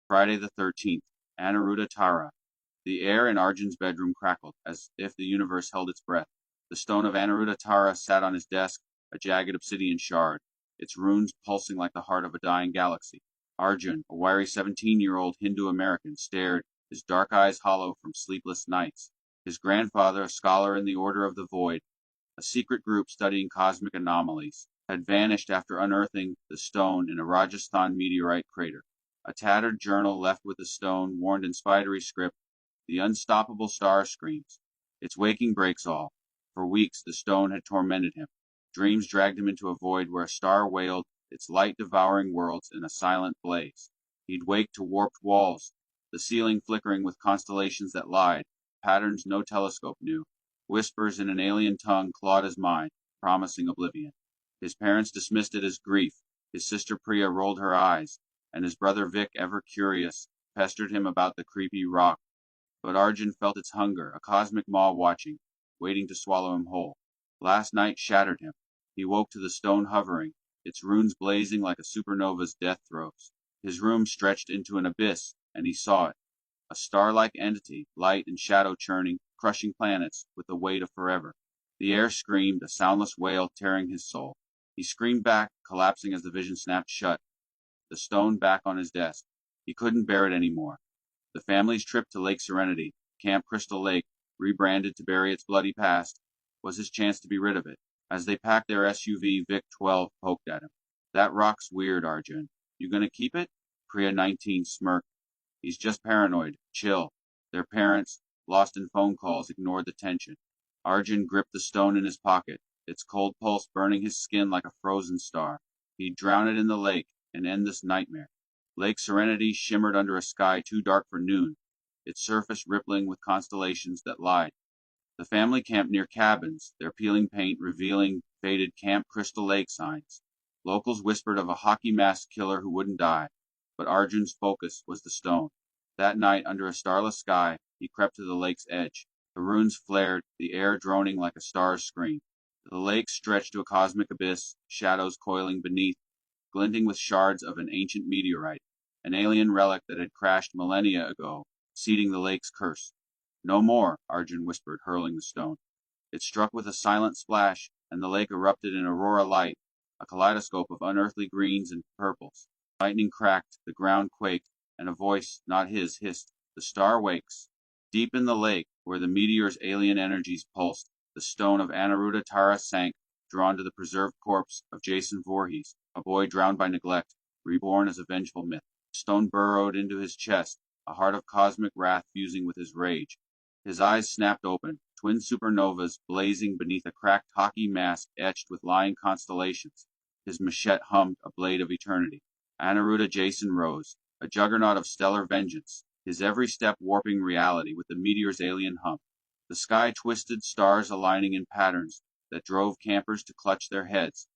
Friday the 13th. Anaruta Tara. The air in Arjun's bedroom crackled, as if the universe held its breath. The stone of Anaruta Tara sat on his desk, a jagged obsidian shard, its runes pulsing like the heart of a dying galaxy. Arjun, a wiry 17-year-old Hindu-American, stared, his dark eyes hollow from sleepless nights. His grandfather, a scholar in the Order of the Void, a secret group studying cosmic anomalies, had vanished after unearthing the stone in a Rajasthan meteorite crater. A tattered journal left with the stone warned in spidery script, "The unstoppable star screams. Its waking breaks all." For weeks the stone had tormented him. Dreams dragged him into a void where a star wailed, its light devouring worlds in a silent blaze. He'd wake to warped walls, the ceiling flickering with constellations that lied, patterns no telescope knew. Whispers in an alien tongue clawed his mind, promising oblivion. His parents dismissed it as grief, his sister Priya rolled her eyes, and his brother Vic, ever curious, pestered him about the creepy rock. But Arjun felt its hunger, a cosmic maw watching, waiting to swallow him whole. Last night shattered him. He woke to the stone hovering, its runes blazing like a supernova's death throes. His room stretched into an abyss, and he saw it. A star-like entity, light and shadow churning, crushing planets with the weight of forever. The air screamed, a soundless wail tearing his soul. He screamed back, collapsing as the vision snapped shut. The stone back on his desk. He couldn't bear it anymore. The family's trip to Lake Serenity, Camp Crystal Lake, rebranded to bury its bloody past, was his chance to be rid of it. As they packed their SUV, Vic-12 poked at him. "That rock's weird, Arjun. You gonna keep it?" Priya-19 smirked. "He's just paranoid. Chill." Their parents, lost in phone calls, ignored the tension. Arjun gripped the stone in his pocket, its cold pulse burning his skin like a frozen star. He'd drown it in the lake and end this nightmare. Lake Serenity shimmered under a sky too dark for noon, its surface rippling with constellations that lied. The family camped near cabins, their peeling paint revealing faded Camp Crystal Lake signs. Locals whispered of a hockey mask killer who wouldn't die, but Arjun's focus was the stone. That night, under a starless sky, he crept to the lake's edge. The runes flared, the air droning like a star's scream. The lake stretched to a cosmic abyss, shadows coiling beneath, glinting with shards of an ancient meteorite, an alien relic that had crashed millennia ago, seeding the lake's curse. "No more," Arjun whispered, hurling the stone. It struck with a silent splash, and the lake erupted in aurora light, a kaleidoscope of unearthly greens and purples. Lightning cracked, the ground quaked, and a voice, not his, hissed, "The star wakes." Deep in the lake, where the meteor's alien energies pulsed, the stone of Anaruta Tara sank, drawn to the preserved corpse of Jason Voorhees, a boy drowned by neglect, reborn as a vengeful myth. The stone burrowed into his chest, a heart of cosmic wrath fusing with his rage. His eyes snapped open, twin supernovas blazing beneath a cracked hockey mask etched with lying constellations. His machete hummed a blade of eternity. Anaruta Jason rose, a juggernaut of stellar vengeance, his every step warping reality with the meteor's alien hum. The sky twisted, stars aligning in patterns that drove campers to clutch their heads,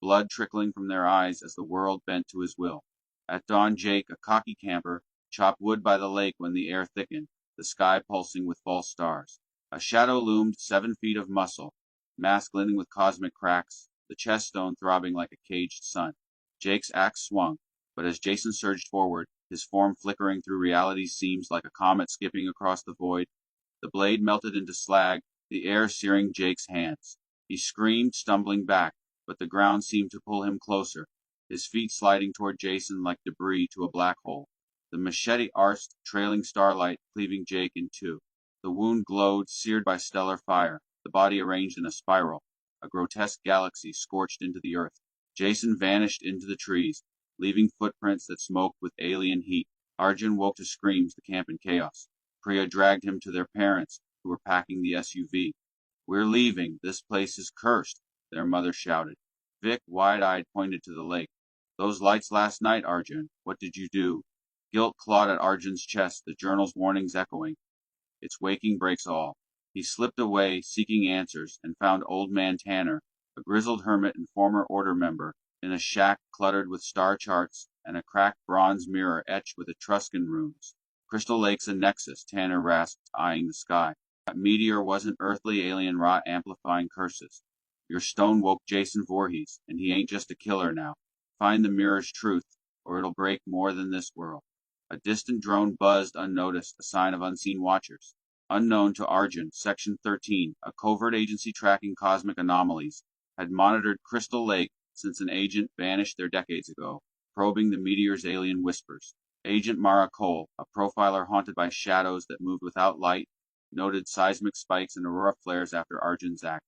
blood trickling from their eyes as the world bent to his will. At dawn, Jake, a cocky camper, chopped wood by the lake when the air thickened, the sky pulsing with false stars. A shadow loomed, 7 feet of muscle, mask glinting with cosmic cracks, the chest stone throbbing like a caged sun. Jake's axe swung, but as Jason surged forward, his form flickering through reality's seams like a comet skipping across the void, the blade melted into slag, the air searing Jake's hands. He screamed, stumbling back, but the ground seemed to pull him closer, his feet sliding toward Jason like debris to a black hole. The machete arced, trailing starlight, cleaving Jake in two. The wound glowed, seared by stellar fire, the body arranged in a spiral, a grotesque galaxy scorched into the earth. Jason vanished into the trees, leaving footprints that smoked with alien heat. Arjun woke to screams, the camp in chaos. Priya dragged him to their parents, who were packing the SUV. "We're leaving. This place is cursed," their mother shouted. Vic, wide-eyed, pointed to the lake. "Those lights last night, Arjun. What did you do?" Guilt clawed at Arjun's chest, the journal's warnings echoing. Its waking breaks all. He slipped away, seeking answers, and found Old Man Tanner, a grizzled hermit and former Order member, in a shack cluttered with star charts and a cracked bronze mirror etched with Etruscan runes. "Crystal Lake's a nexus," Tanner rasped, eyeing the sky. "That meteor wasn't earthly alien rot amplifying curses. Your stone woke Jason Voorhees, and he ain't just a killer now. Find the mirror's truth, or it'll break more than this world." A distant drone buzzed unnoticed, a sign of unseen watchers. Unknown to Arjun, Section 13, a covert agency tracking cosmic anomalies, had monitored Crystal Lake since an agent vanished there decades ago, probing the meteor's alien whispers. Agent Mara Cole, a profiler haunted by shadows that moved without light, noted seismic spikes and aurora flares after Arjun's act.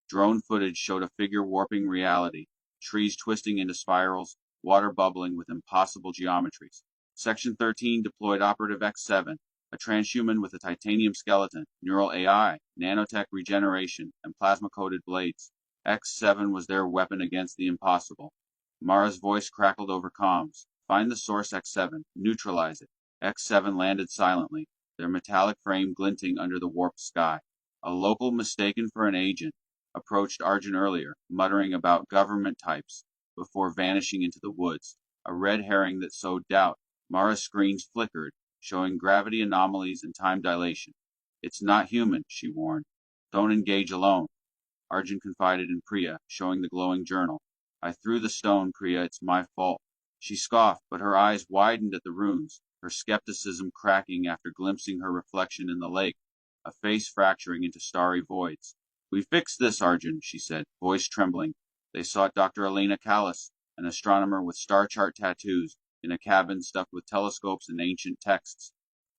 Drone footage showed a figure warping reality, trees twisting into spirals, water bubbling with impossible geometries. Section 13 deployed Operative X7, a transhuman with a titanium skeleton, neural AI, nanotech regeneration, and plasma-coated blades. X7 was their weapon against the impossible. Mara's voice crackled over comms. Find the source X7, neutralize it. X7 landed silently, their metallic frame glinting under the warped sky. A local mistaken for an agent approached Arjun earlier, muttering about government types, before vanishing into the woods, a red herring that sowed doubt. Mara's screens flickered, showing gravity anomalies and time dilation. It's not human, she warned. Don't engage alone. Arjun confided in Priya, showing the glowing journal. I threw the stone, Priya, it's my fault. She scoffed, but her eyes widened at the runes, her skepticism cracking after glimpsing her reflection in the lake, a face fracturing into starry voids. We fixed this, Arjun, she said, voice trembling. They sought Dr. Elena Callis, an astronomer with star chart tattoos, in a cabin stuffed with telescopes and ancient texts.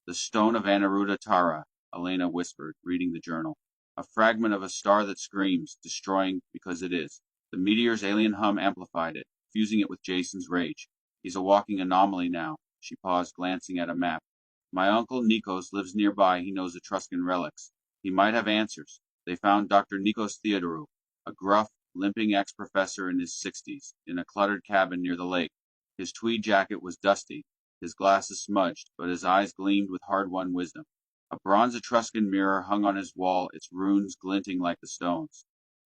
The stone of Anuruddha Tara, Elena whispered, reading the journal. A fragment of a star that screams, destroying because it is. The meteor's alien hum amplified it, fusing it with Jason's rage. He's a walking anomaly now. She paused, glancing at a map. My uncle Nikos lives nearby. He knows Etruscan relics. He might have answers. They found Dr. Nikos Theodorou, a gruff, limping ex-professor in his 60s, in a cluttered cabin near the lake. His tweed jacket was dusty, his glasses smudged, but his eyes gleamed with hard-won wisdom. A bronze Etruscan mirror hung on his wall, its runes glinting like the stones.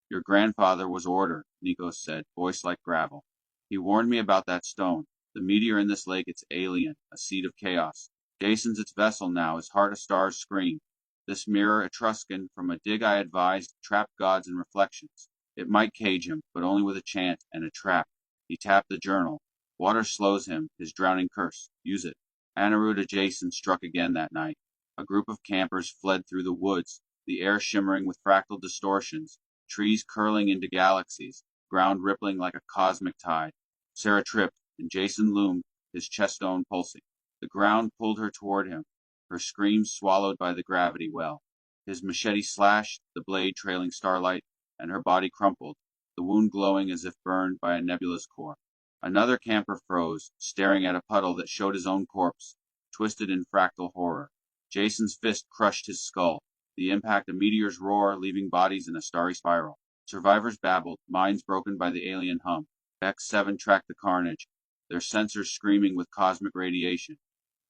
Your grandfather was Order, Nikos said, voice like gravel. He warned me about that stone. The meteor in this lake, it's alien, a seed of chaos. Jason's its vessel now, his heart a star's scream. This mirror, Etruscan, from a dig I advised, trapped gods and reflections. It might cage him, but only with a chant and a trap. He tapped the journal. Water slows him, his drowning curse. Use it. Anuruddha Jason struck again that night. A group of campers fled through the woods, the air shimmering with fractal distortions, trees curling into galaxies, ground rippling like a cosmic tide. Sarah tripped, and Jason loomed, his chest stone pulsing. The ground pulled her toward him, her screams swallowed by the gravity well. His machete slashed, the blade trailing starlight, and her body crumpled, the wound glowing as if burned by a nebulous core. Another camper froze, staring at a puddle that showed his own corpse, twisted in fractal horror. Jason's fist crushed his skull, the impact a meteor's roar, leaving bodies in a starry spiral. Survivors babbled, minds broken by the alien hum. X7 tracked the carnage, their sensors screaming with cosmic radiation.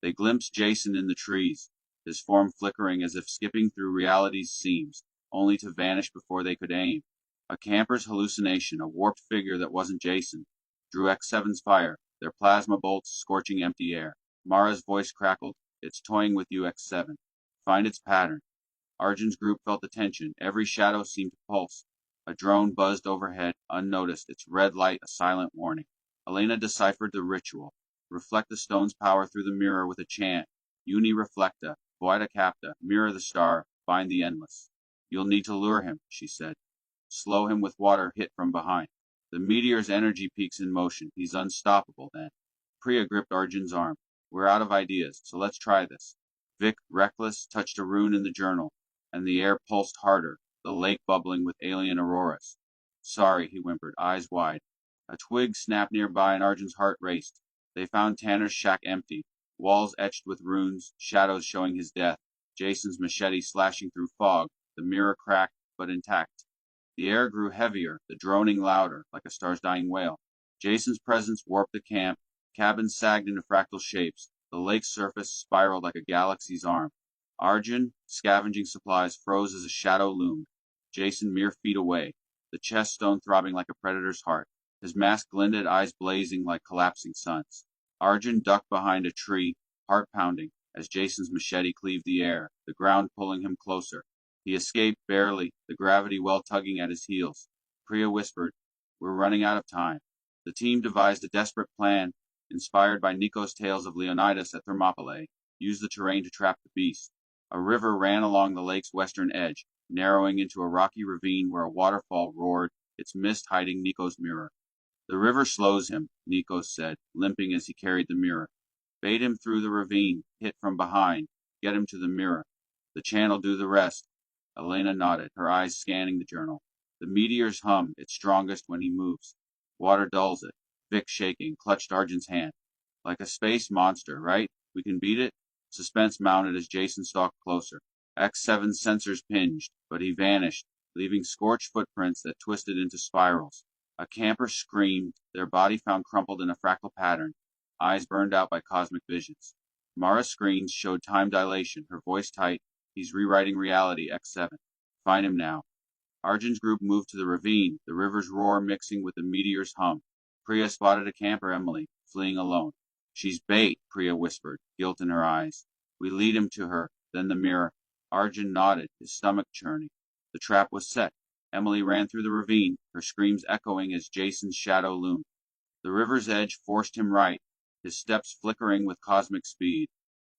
They glimpsed Jason in the trees, his form flickering as if skipping through reality's seams, only to vanish before they could aim. A camper's hallucination, a warped figure that wasn't Jason, drew X7's fire, their plasma bolts scorching empty air. Mara's voice crackled. It's toying with you, X7. Find its pattern. Arjun's group felt the tension. Every shadow seemed to pulse. A drone buzzed overhead, unnoticed, its red light a silent warning. Elena deciphered the ritual. Reflect the stone's power through the mirror with a chant. Uni reflecta, voida capta, mirror the star, find the endless. You'll need to lure him, she said. Slow him with water hit from behind. The meteor's energy peaks in motion. He's unstoppable then. Priya gripped Arjun's arm. We're out of ideas, so let's try this. Vic, reckless, touched a rune in the journal, and the air pulsed harder, the lake bubbling with alien auroras. Sorry, he whimpered, eyes wide. A twig snapped nearby and Arjun's heart raced. They found Tanner's shack empty, walls etched with runes, shadows showing his death, Jason's machete slashing through fog, the mirror cracked but intact. The air grew heavier, the droning louder, like a star's dying wail. Jason's presence warped the camp, cabins sagged into fractal shapes, the lake's surface spiraled like a galaxy's arm. Arjun, scavenging supplies, froze as a shadow loomed. Jason mere feet away, the chest stone throbbing like a predator's heart, his mask glinted, eyes blazing like collapsing suns. Arjun ducked behind a tree, heart pounding, as Jason's machete cleaved the air, the ground pulling him closer. He escaped barely, the gravity well tugging at his heels. Priya whispered, We're running out of time. The team devised a desperate plan, inspired by Nico's tales of Leonidas at Thermopylae, used the terrain to trap the beast. A river ran along the lake's western edge, narrowing into a rocky ravine where a waterfall roared, its mist hiding Nico's mirror. The river slows him, Nikos said, limping as he carried the mirror. Bait him through the ravine, hit from behind, get him to the mirror. The chant'll do the rest. Elena nodded, her eyes scanning the journal. The meteor's hum, its strongest when he moves. Water dulls it. Vic, shaking, clutched Arjun's hand. Like a space monster, right? We can beat it? Suspense mounted as Jason stalked closer. X7's sensors pinged, but he vanished, leaving scorched footprints that twisted into spirals. A camper screamed, their body found crumpled in a fractal pattern, eyes burned out by cosmic visions. Mara's screens showed time dilation, her voice tight. He's rewriting reality, X7. Find him now. Arjun's group moved to the ravine, the river's roar mixing with the meteor's hum. Priya spotted a camper, Emily, fleeing alone. She's bait, Priya whispered, guilt in her eyes. We lead him to her, then the mirror. Arjun nodded, his stomach churning. The trap was set. Emily ran through the ravine, her screams echoing as Jason's shadow loomed. The river's edge forced him right, his steps flickering with cosmic speed,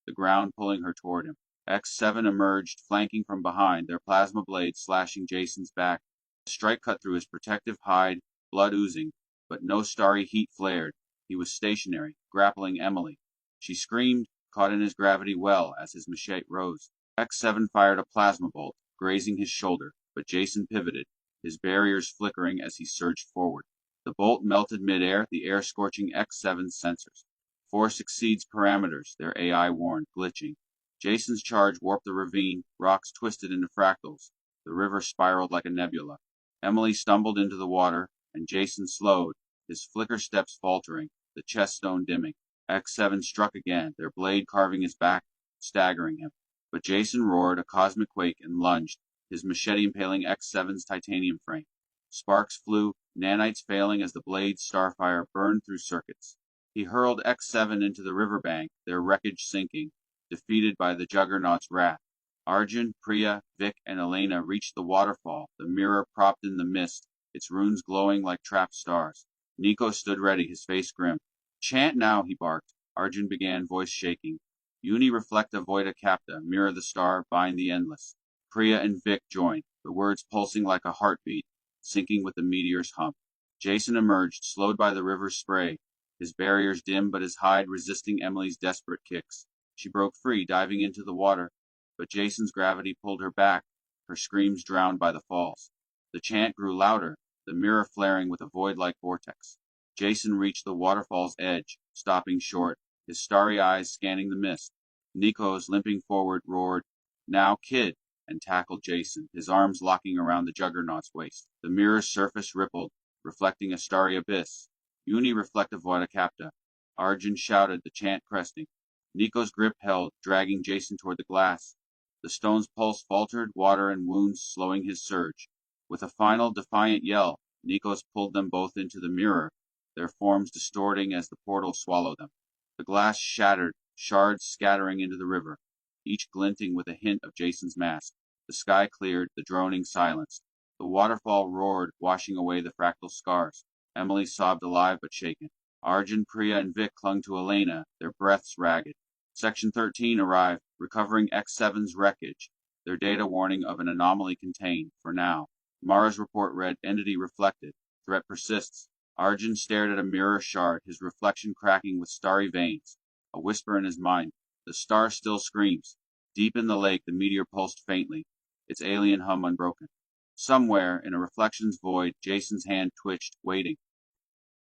the ground pulling her toward him. X7 emerged, flanking from behind, their plasma blades slashing Jason's back. A strike cut through his protective hide, blood oozing, but no starry heat flared. He was stationary, grappling Emily. She screamed, caught in his gravity well as his machete rose. X7 fired a plasma bolt, grazing his shoulder, but Jason pivoted, his barriers flickering as he surged forward. The bolt melted midair, the air scorching X7's sensors. Force exceeds parameters, their AI warned, glitching. Jason's charge warped the ravine, rocks twisted into fractals. The river spiraled like a nebula. Emily stumbled into the water, and Jason slowed, his flicker steps faltering, the chest stone dimming. X7 struck again, their blade carving his back, staggering him. But Jason roared a cosmic quake and lunged, his machete impaling X7's titanium frame. Sparks flew, nanites failing as the blade's starfire burned through circuits. He hurled X7 into the riverbank, their wreckage sinking, defeated by the Juggernaut's wrath. Arjun, Priya, Vic, and Elena reached the waterfall, the mirror propped in the mist, its runes glowing like trapped stars. Nico stood ready, his face grim. Chant now, he barked. Arjun began, voice shaking. Uni reflecta voida capta, mirror the star, bind the endless. Priya and Vic joined, the words pulsing like a heartbeat, syncing with the meteor's hum. Jason emerged, slowed by the river's spray, his barriers dim but his hide resisting Emily's desperate kicks. She broke free, diving into the water, but Jason's gravity pulled her back, her screams drowned by the falls. The chant grew louder, the mirror flaring with a void-like vortex. Jason reached the waterfall's edge, stopping short, his starry eyes scanning the mist. Nikos, limping forward, roared, Now, kid, and tackled Jason, his arms locking around the Juggernaut's waist. The mirror's surface rippled, reflecting a starry abyss. Uni reflecta voida capta. Arjun shouted, the chant cresting. Nico's grip held, dragging Jason toward the glass. The stone's pulse faltered, water and wounds slowing his surge. With a final defiant yell, Nikos pulled them both into the mirror, their forms distorting as the portal swallowed them. The glass shattered, shards scattering into the river, each glinting with a hint of Jason's mask. The sky cleared, the droning silenced. The waterfall roared, washing away the fractal scars. Emily sobbed alive but shaken. Arjun, Priya, and Vic clung to Elena, their breaths ragged. Section 13 arrived, recovering X7's wreckage, their data warning of an anomaly contained, for now. Mara's report read, Entity reflected. Threat persists. Arjun stared at a mirror shard, his reflection cracking with starry veins. A whisper in his mind. The star still screams. Deep in the lake, the meteor pulsed faintly, its alien hum unbroken. Somewhere, in a reflection's void, Jason's hand twitched, waiting.